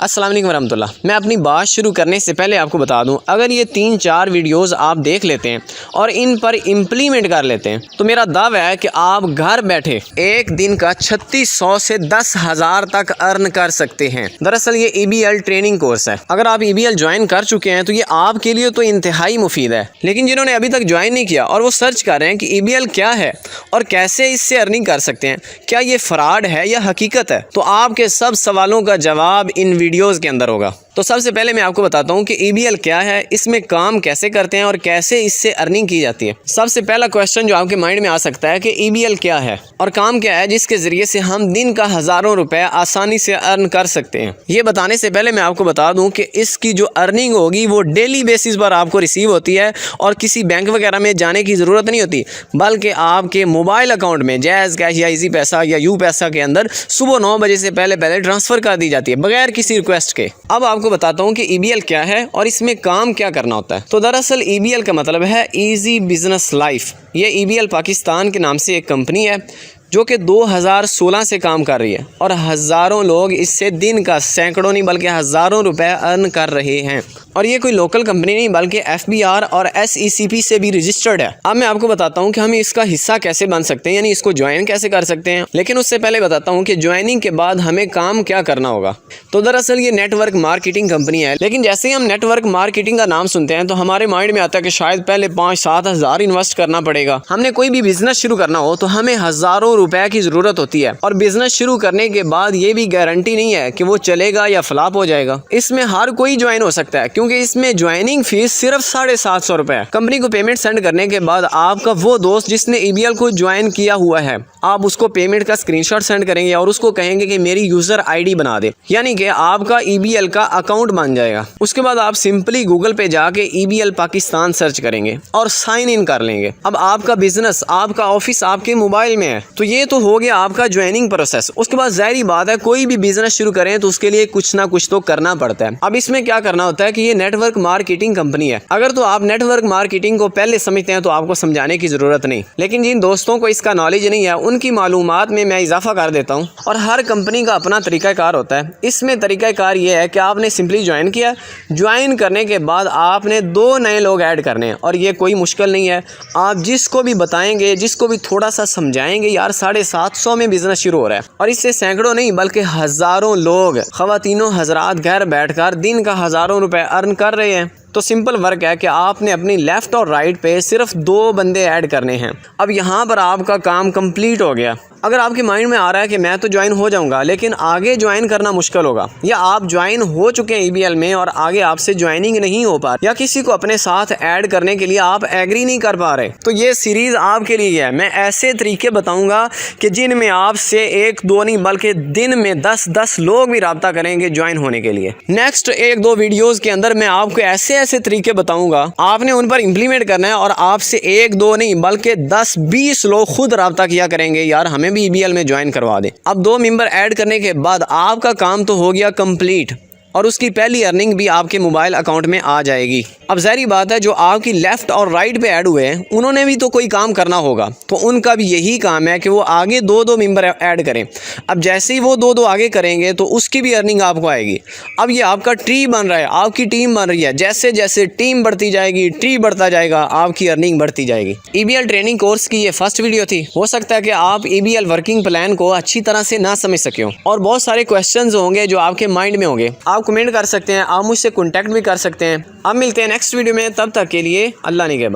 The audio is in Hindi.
अस्सलाम वालेकुम वरहमतुल्लाह। मैं अपनी बात शुरू करने से पहले आपको बता दूं, अगर ये 3-4 वीडियोस आप देख लेते हैं और इन पर इम्प्लीमेंट कर लेते हैं तो मेरा दावा है कि आप घर बैठे एक दिन का 3600 से 10,000 तक अर्न कर सकते हैं। दरअसल ये EBL ट्रेनिंग कोर्स है। अगर आप EBL ज्वाइन कर चुके हैं तो ये आपके लिए तो इंतहाई मुफीद है, लेकिन जिन्होंने अभी तक ज्वाइन नहीं किया और वो सर्च कर रहे हैं कि EBL क्या है और कैसे इससे अर्निंग कर सकते हैं, क्या ये फ्रॉड है या हकीकत है, तो आपके सब सवालों का जवाब इन वीडियोस के अंदर होगा। तो सबसे पहले मैं आपको बताता हूँ कि EBL क्या है, इसमें काम कैसे करते हैं और कैसे इससे अर्निंग की जाती है। सबसे पहला क्वेश्चन जो आपके माइंड में आ सकता है कि EBL क्या है और काम क्या है जिसके ज़रिए से हम दिन का हज़ारों रुपए आसानी से अर्न कर सकते हैं। ये बताने से पहले मैं आपको बता दूँ कि इसकी जो अर्निंग होगी वो डेली बेसिस पर आपको रिसीव होती है और किसी बैंक वगैरह में जाने की ज़रूरत नहीं होती, बल्कि आपके मोबाइल अकाउंट में जैज़ कैश या ईजी पैसा या यू पैसा के अंदर सुबह 9 बजे से पहले ट्रांसफ़र कर दी जाती है बगैर किसी रिक्वेस्ट के। अब आपको बताता हूँ कि EBL क्या है और इसमें काम क्या करना होता है। तो दरअसल EBL का मतलब है ईजी बिजनेस लाइफ। ये EBL पाकिस्तान के नाम से एक कंपनी है जो कि 2016 से काम कर रही है और हज़ारों लोग इससे दिन का सैकड़ों नहीं बल्कि हज़ारों रुपए अर्न कर रहे हैं। और ये कोई लोकल कंपनी नहीं बल्कि FBR और SECP से भी रजिस्टर्ड है। अब मैं आपको बताता हूँ कि हम इसका हिस्सा कैसे बन सकते हैं, यानी इसको ज्वाइन कैसे कर सकते हैं। लेकिन उससे पहले बताता हूँ कि ज्वाइनिंग के बाद हमें काम क्या करना होगा। तो दरअसल ये नेटवर्क मार्केटिंग कंपनी है, लेकिन जैसे ही हम नेटवर्क मार्केटिंग का नाम सुनते हैं तो हमारे माइंड में आता है कि शायद पहले 5-7 हज़ार इन्वेस्ट करना पड़ेगा। हमने कोई भी बिजनेस शुरू करना हो तो हमें हज़ारों रुपए की ज़रूरत होती है और बिजनेस शुरू करने के बाद ये भी गारंटी नहीं है कि वो चलेगा या फ्लॉप हो जाएगा। इसमें हर कोई ज्वाइन हो सकता है क्योंकि इसमें ज्वाइनिंग फीस सिर्फ 750 रुपए है। कंपनी को पेमेंट सेंड करने के बाद आपका वो दोस्त जिसने EBL को ज्वाइन किया हुआ है, आप उसको पेमेंट का स्क्रीनशॉट सेंड करेंगे और उसको कहेंगे कि मेरी यूज़र ID बना दे, यानी कि आपका EBL का अकाउंट बन जाएगा। उसके बाद आप सिंपली गूगल पे जाके EBL पाकिस्तान सर्च करेंगे और साइन इन कर लेंगे। अब आपका बिजनेस, आपका ऑफिस आपके मोबाइल में है। तो ये तो हो गया आपका ज्वाइनिंग प्रोसेस। उसके बाद ज़ाहिर बात है कोई भी बिजनेस शुरू करें तो उसके लिए कुछ ना कुछ तो करना पड़ता है। अब इसमें क्या करना होता है कि ये नेटवर्क मार्केटिंग कंपनी है। अगर तो आप नेटवर्क मार्केटिंग को पहले समझते हैं तो आपको समझाने की ज़रूरत नहीं, लेकिन जिन दोस्तों को इसका नॉलेज नहीं है उनकी मालूमात में मैं इजाफा कर देता हूँ। और हर कंपनी का अपना तरीक़ाकार होता है। इसमें तरीक़ाकार ये है कि आपने सिंपली ज्वाइन किया, ज्वाइन करने के बाद आपने 2 नए लोग ऐड करने हैं और ये कोई मुश्किल नहीं है। आप जिसको भी बताएंगे, जिसको भी थोड़ा सा समझाएंगे, यार 750 में बिजनेस शुरू हो रहा है और इससे सैकड़ों नहीं बल्कि हज़ारों लोग, ख़वातीनों हज़रात घर बैठकर दिन का हज़ारों रुपए अर्न कर रहे हैं। तो सिंपल वर्क है कि आपने अपनी लेफ़्ट और राइट पे सिर्फ 2 बंदे ऐड करने हैं। अब यहाँ पर आपका काम कंप्लीट हो गया। अगर आपके माइंड में आ रहा है कि मैं तो ज्वाइन हो जाऊंगा लेकिन आगे ज्वाइन करना मुश्किल होगा, या आप ज्वाइन हो चुके हैं EBL में और आगे आपसे ज्वाइनिंग नहीं हो पा रही, या किसी को अपने साथ ऐड करने के लिए आप एग्री नहीं कर पा रहे, तो ये सीरीज़ आपके लिए है। मैं ऐसे तरीके बताऊंगा कि जिनमें आपसे 1-2 नहीं बल्कि दिन में 10-10 लोग भी रब्ता करेंगे ज्वाइन होने के लिए। नेक्स्ट 1-2 वीडियोज़ के अंदर मैं आपको ऐसे तरीके बताऊंगा, आपने उन पर इम्प्लीमेंट करना है और आपसे 1-2 नहीं बल्कि 10-20 लोग खुद रब्ता किया करेंगे, यार हमें भी EBL में ज्वाइन करवा दे। अब 2 मेंबर ऐड करने के बाद आपका काम तो हो गया कंप्लीट और उसकी पहली अर्निंग भी आपके मोबाइल अकाउंट में आ जाएगी। अब ज़ाहिर बात है जो आपकी लेफ़्ट और राइट पे ऐड हुए हैं उन्होंने भी तो कोई काम करना होगा, तो उनका भी यही काम है कि वो आगे 2-2 मेंबर ऐड करें। अब जैसे ही वो 2-2 आगे करेंगे तो उसकी भी अर्निंग आपको आएगी। अब ये आपका ट्री बन रहा है, आपकी टीम बन रही है। जैसे जैसे टीम बढ़ती जाएगी, ट्री बढ़ता जाएगा, आपकी अर्निंग बढ़ती जाएगी। EBL ट्रेनिंग कोर्स की ये फर्स्ट वीडियो थी। हो सकता है कि आप EBL वर्किंग प्लान को अच्छी तरह से ना समझ सके हो और बहुत सारे क्वेश्चन होंगे जो आपके माइंड में होंगे। आप कमेंट कर सकते हैं, आप मुझसे कॉन्टैक्ट भी कर सकते हैं। अब मिलते हैं नेक्स्ट वीडियो में, तब तक के लिए अल्लाह निगहबान।